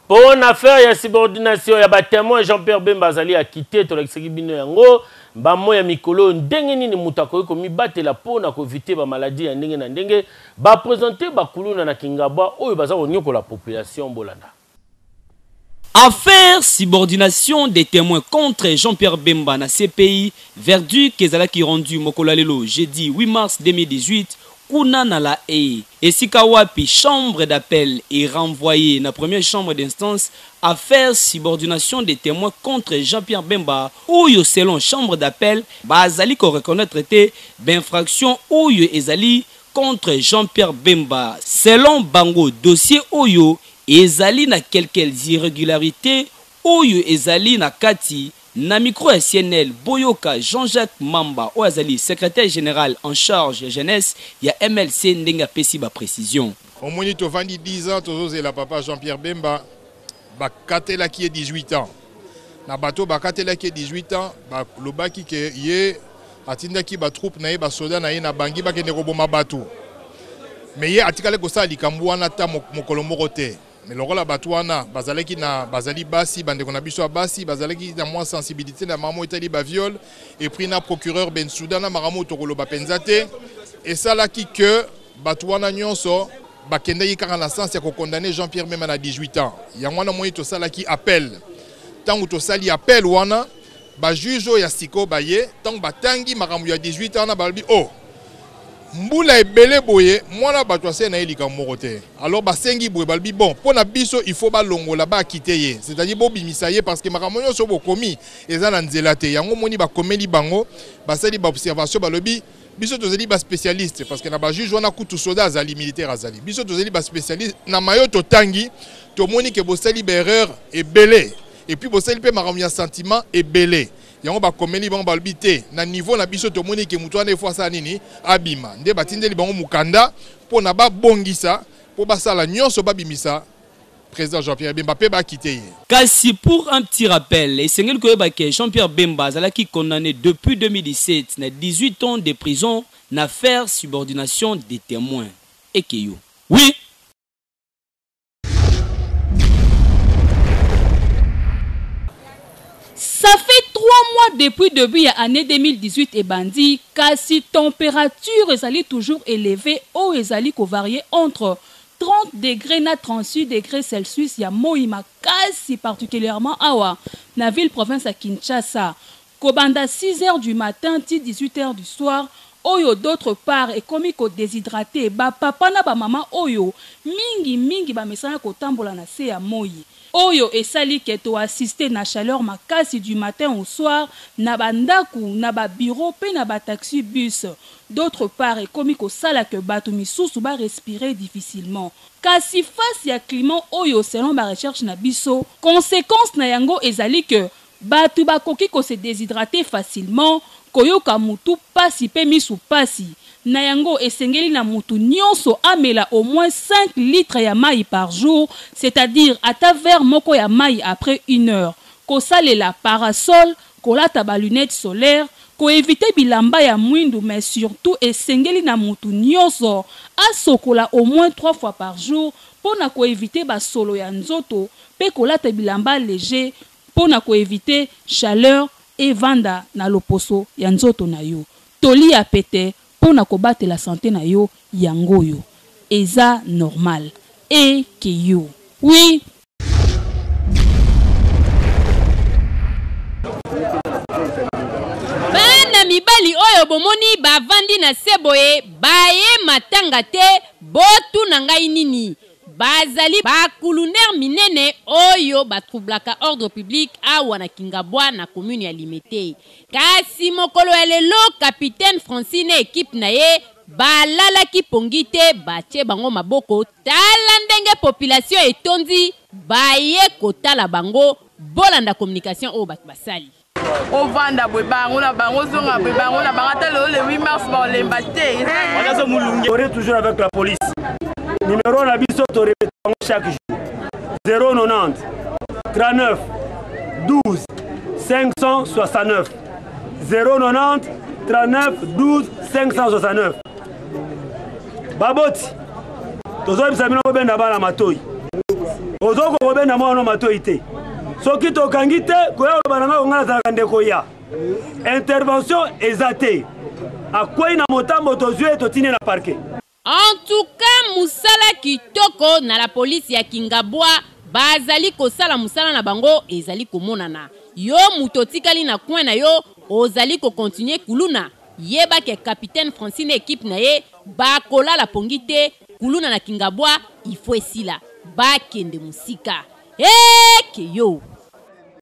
Pour une affaire de subordination, il y a des témoins Jean-Pierre Bemba Azali a quitté tout l'exécutif yango. Bamo ya mikolo ndenge nini mutako ko mi batela pona ko éviter ba maladie ya ndenge na ndenge ba présenter ba kuluna na kingaba oyo baza ko la population bolanda. Affaire subordination des témoins contre Jean-Pierre Bemba na CPI, verdict qui rendu mokolalelo jeudi 8 mars 2018 kuna na la haye. Esika wapi chambre d'appel est renvoyée na première chambre d'instance. Affaire subordination des témoins contre Jean-Pierre Bemba ou selon chambre d'appel bazali ko reconnaître traité d'infraction ou ezali contre Jean-Pierre Bemba. Selon bango dossier oyo ezali na quelques irrégularités oyo ezali na kati na micro SNL Boyoka Jean-Jacques Mamba ou ezali secrétaire général en charge jeunesse ya MLC ndenga pesi ba précision. Au moins to vandi 10 ans tozo la papa Jean-Pierre Bemba ba katela qui est 18 ans. Na bato ba katela qui est 18 ans ba lobaki ke ye atinda ki ba troupe na ye ba soda na ye na bangi ba kende ko boma bato. Mais ye atikale ko sa likambu wana ta mokolo moko te. Mais le rôle à Batouana, bazalaki na bazali basi, bande qu'on a biso basi, bazalaki na moins sensibilité na maman itali ba viol et pris na procureur Ben Soudana maramo tokolo ba penzate et ça là qui que Batouana nyonso ba kende yi kaka na sens ya ko condamner Jean-Pierre même à 18 ans. Ya mwana moyi to sala ki appel. Tangu to sali appel wana ba juge ya siko ba ye, tangu batangi maramo ya 18 ans na balbi oh Mboula ebele boye mwana bato se na elika morote. Alors basengi boye balbi bon pour na biso il faut ba longola ba kiteye. C'est-à-dire bo bimisa ye parce que makamonyo so bo komi eza na nzela te. Yango moni ba komeli bango basali ba observation balobi biso tozeli ba spécialiste parce que na ba juge wana kutu soda azali militaire azali. Biso tozeli ba spécialiste na mayo to tangi to moni ke bo sali ba erreur ebele et puis bo sali pe makamonyo sentiment ebele. Yango ba komeli bango balbité na niveau na biso to moni ke mutu ane fois ça nini abima nde batindeli bango mukanda po na ba bongisa po basala nyonso babimisa président Jean-Pierre Bemba pe ba quitter. Kasi pour un petit rappel, Esengel Koyeba ke Jean-Pierre Bemba zalaki condamné depuis 2017 na 18 ans de prison na affaire subordination des témoins. Ekeyo. Oui. Ça fait 3 mois depuis début de l'année 2018 et bandi, kasi température est toujours élevée ou est varié entre 30 degrés à 38 degrés Celsius. Ya moima kasi particulièrement awa na ville province à Kinshasa. Kobanda 6h du matin, 18h du soir. Oyo d'autre part et comme ko déshydraté ba papa na ba maman oyo mingi ba mesana ko tambola na se ya moyi. Oyo esali ke to assister na chaleur makasi du matin au soir na bandaku na ba bureau pe na ba taxi bus. D'autre part et comme ko sala que bato misusu ba respirer difficilement. Kasi face ya climat oyo selon ba recherche na biso, conséquence na yango ezali que bato ba koki ko se déshydrater facilement. Koyoka mutu pasi pe misu pasi. Na yango esengeli na mutu nyonso amela au moins 5 litres ya mai par jour, c'est-à-dire ata verre moko ya mai après 1 heure. Ko salela parasol, ko lata ba lunettes solaires, ko éviter bilamba ya mwindu mais surtout esengeli na mutu nyonso asokola au moins 3 fois par jour pona ko éviter ba solo ya nzoto pe ko lata bilamba léger pona ko éviter chaleur et vanda na loposo ya nzoto na yo. Toli ya pete pona ko battre la santé na yo yango yo. Eza normal. Et que yo. Oui. Bana mibali oyo bomoni bavandi na seboye baye matanga te botu na ngai nini. Bazali bakuluner minene oyo batroublaka ordre public awa na Kingabwa na commune ya Limete. Kasi mokolo ya lelo capitaine Francine équipe na ye balalaki pongite batie bango maboko tala ndenge population etondi baye kotala bango bolanda communication oyo bato basali. On vanda bwe bango na bango zonga bwe bango na bangata le 8 mars ba lemba te. On est toujours avec la police. Numéro na biso to répétons chaque jour. 090 39 12 569 090 39 12 569. Baboti tozo bisabino benda bala matoi. ozoko kobenda mwana matoi te soki tokangi te koya bananga ongana zalaka ndeko ya intervention eza te akwei na motambo tozwi totini na parquet. En tout cas musala kitoko na la police ya Kingabwa bazali kosala musala na bango ezali komonana yo muto tikali na coin na yo ozali ko continuer kuluna yeba ke capitaine Francine équipe na ye bakola la pongite kuluna na Kingabwa il faut esila bakende musika ke yo